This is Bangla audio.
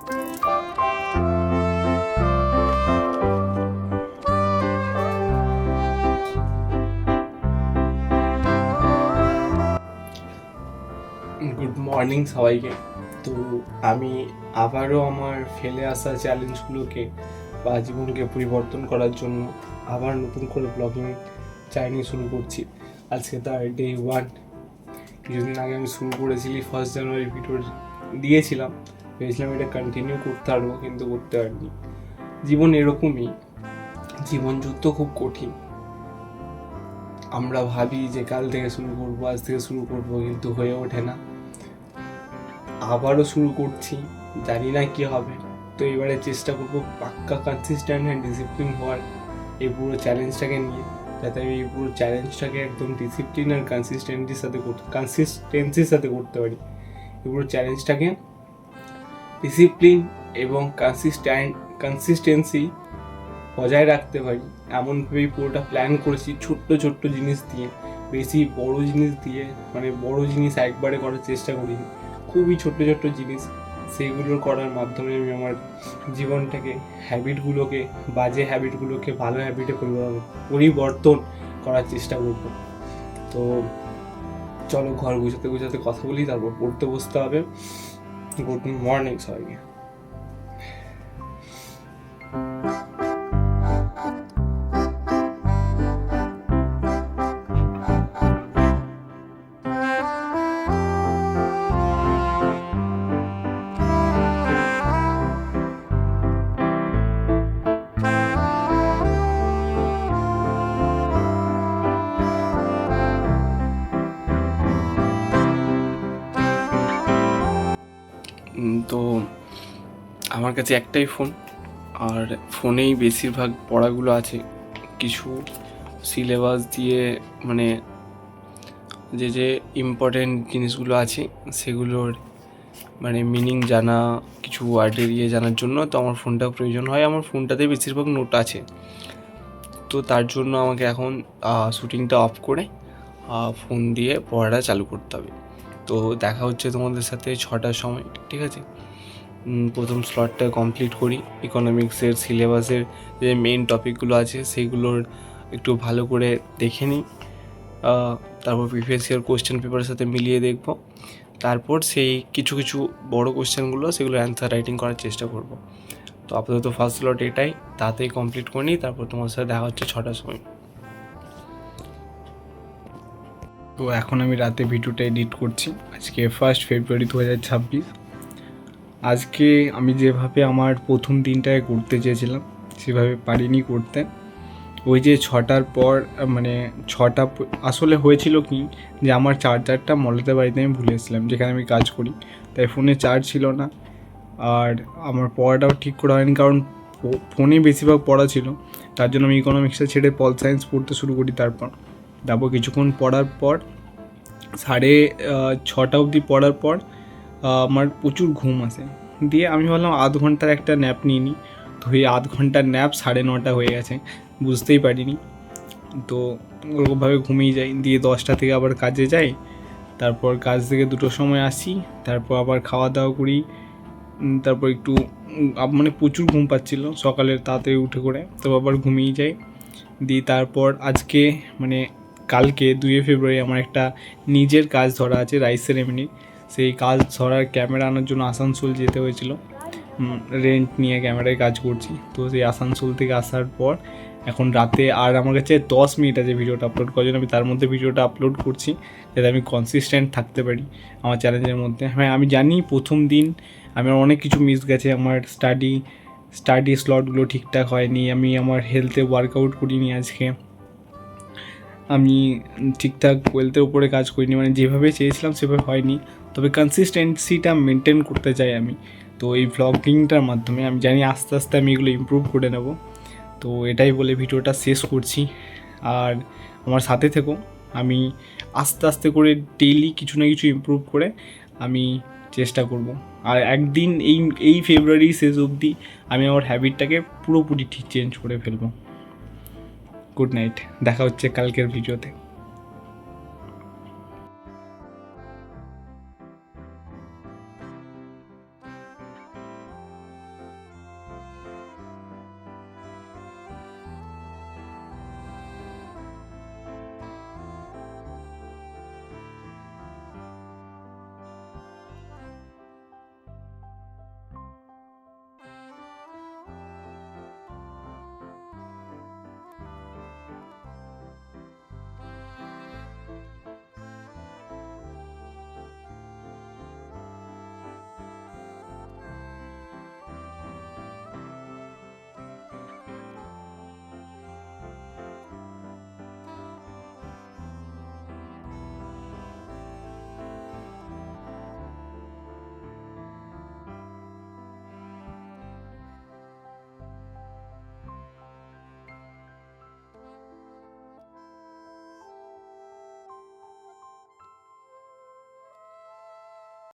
গুড মর্নিং সবাইকে। তো আমি আবারও আমার ফেলে আসা চ্যালেঞ্জগুলোকে বা জীবনকে পরিবর্তন করার জন্য আবার নতুন করে ব্লগিং জার্নি শুরু করছি। আজকে তার ডে 1। কিছুদিন আগে আমি শুরু করেছিলি 1 জানুয়ারি ভিডিও দিয়েছিলাম, ভেবেছিলাম এটা কন্টিনিউ করতে পারবো, কিন্তু করতে পারিনি। জীবন এরকমই, জীবন যুদ্ধ খুব কঠিন। আমরা ভাবি যে কাল থেকে শুরু করবো, আজ থেকে শুরু করবো, কিন্তু হয়ে ওঠে না। আবারও শুরু করছি, জানি না কি হবে। তো এবারে চেষ্টা করবো পাক্কা কনসিস্টেন্ট অ্যান্ড ডিসিপ্লিন হওয়ার এই পুরো চ্যালেঞ্জটাকে নিয়ে, যাতে আমি এই পুরো চ্যালেঞ্জটাকে একদম ডিসিপ্লিন আর কনসিস্টেন্সির সাথে করতে পারি। এই পুরো চ্যালেঞ্জটাকে ডিসিপ্লিন এবং কনসিস্টেন্সি বজায় রাখতে পারি এমনভাবেই পুরোটা প্ল্যান করেছি। ছোট্ট ছোট্ট জিনিস দিয়ে, বেশি বড় জিনিস দিয়ে, মানে বড় জিনিস একবারে করার চেষ্টা করিনি, খুবই ছোট্ট ছোট্ট জিনিস, সেইগুলো করার মাধ্যমে আমি আমার জীবনটাকে, হ্যাবিটগুলোকে, বাজে হ্যাবিটগুলোকে ভালো হ্যাবিটে পরিবর্তন করার চেষ্টা করব। তো চলো ঘর গুছাতে গুছাতে কথা বলি, তারপর পড়তে বসতে হবে। গুড মর্নিং সবাইকে। তো আমার কাছে একটাই ফোন, আর ফোনেই বেশিরভাগ পড়াগুলো আছে। কিছু সিলেবাস দিয়ে, মানে যে যে ইম্পর্টেন্ট জিনিসগুলো আছে সেগুলোর মানে মিনিং জানা, কিছু ওয়ার্ডের জানার জন্য তো আমার ফোনটা প্রয়োজন হয়। আমার ফোনটাতে বেশিরভাগ নোট আছে, তো তার জন্য আমাকে এখন শ্যুটিংটা অফ করে ফোন দিয়ে পড়াটা চালু করতে হবে। তো দেখা হচ্ছে তোমাদের সাথে 6টার সময়, ঠিক আছে? প্রথম স্লটটা কমপ্লিট করি। ইকোনমিক্সের সিলেবাসের যে মেইন টপিকগুলো আছে সেইগুলোর একটু ভালো করে দেখে নিই, তারপর প্রিভিয়াস ইয়ার কোশ্চেন পেপারের সাথে মিলিয়ে দেখব। তারপর সেই কিছু কিছু বড় কোশ্চেনগুলো সেগুলো অ্যান্সার রাইটিং করার চেষ্টা করব। তো আপাতত ফার্স্ট স্লট এটাই, তাতেই কমপ্লিট করে নিই, তারপর তোমার সাথে দেখা হচ্ছে 6টার সময়। তো এখন আমি রাতে ভিডিওটা এডিট করছি। আজকে 1 ফেব্রুয়ারি 2026। আজকে আমি যেভাবে আমার প্রথম দিনটায় করতে চেয়েছিলাম সেভাবে পারিনি করতে। ওই যে 6টার পর, মানে 6টা আসলে হয়েছিল কি, যে আমার চার্জারটা মলেতে বাড়িতে আমি ভুলে এসেছিলাম, যেখানে আমি কাজ করি, তাই ফোনে চার্জ ছিল না। আর আমার পড়াটাও ঠিক করা হয়নি, কারণ ফোনে বেশিরভাগ পড়া ছিল। তার জন্য আমি ইকোনমিক্সটা ছেড়ে পল সায়েন্স পড়তে শুরু করি। তারপর কিছুক্ষণ পড়ার পর 6:30 অবধি পড়ার পর আমার প্রচুর ঘুম আসে। দিয়ে আমি ভাবলাম আধ ঘন্টার একটা ন্যাপ নিয়ে নিই। তো এই আধ ঘন্টার ন্যাপ 9:30 হয়ে গেছে, বুঝতেই পারিনি। তো ওরকমভাবে ঘুমিয়ে যাই। দিয়ে 10টা থেকে আবার কাজে যাই। তারপর কাজ থেকে 2টোর সময় আসি। তারপর আবার খাওয়া দাওয়া করি। তারপর একটু মানে প্রচুর ঘুম পাচ্ছিলো সকালে তাড়াতাড়ি উঠে করে, তো আবার ঘুমিয়ে যাই। দিয়ে তারপর আজকে, মানে কালকে 2 ফেব্রুয়ারি আমার একটা নিজের কাজ ধরা আছে, রাইস সেরেমনি। সেই কাজ ধরার ক্যামেরা আনার জন্য আসানসোল যেতে হয়েছিল। রেন্ট নিয়ে ক্যামেরায় কাজ করছি। তো সেই আসানসোল থেকে আসার পর এখন রাতে আর আমার কাছে 10 মিনিট আছে ভিডিওটা আপলোড করার জন্য। আমি তার মধ্যে ভিডিওটা আপলোড করছি যাতে আমি কনসিস্টেন্ট থাকতে পারি আমার চ্যালেঞ্জের মধ্যে। হ্যাঁ, আমি জানি প্রথম দিন আমার অনেক কিছু মিস গেছে। আমার স্টাডি স্লটগুলো ঠিকঠাক হয়নি। আমি আমার হেলথে ওয়ার্কআউট করিনি আজকে। আমি ঠিকঠাক ওয়েলথের উপরে কাজ করিনি, মানে যেভাবে চেয়েছিলাম সেভাবে হয়নি। তবে কনসিস্টেন্সিটা মেনটেন করতে চাই আমি। তো এই ভ্লগিংটার মাধ্যমে আমি জানি আস্তে আস্তে আমি এগুলো ইমপ্রুভ করে নেব। তো এটাই বলে ভিডিওটা শেষ করছি। আর আমার সাথে থেকো। আমি আস্তে আস্তে করে ডেইলি কিছু না কিছু ইমপ্রুভ করে আমি চেষ্টা করব। আর একদিন এই ফেব্রুয়ারি শেষ অবধি আমি আমার হ্যাবিটটাকে পুরোপুরি ঠিক চেঞ্জ করে ফেলবো। গুড নাইট, দেখা হচ্ছে কালকের ভিডিওতে।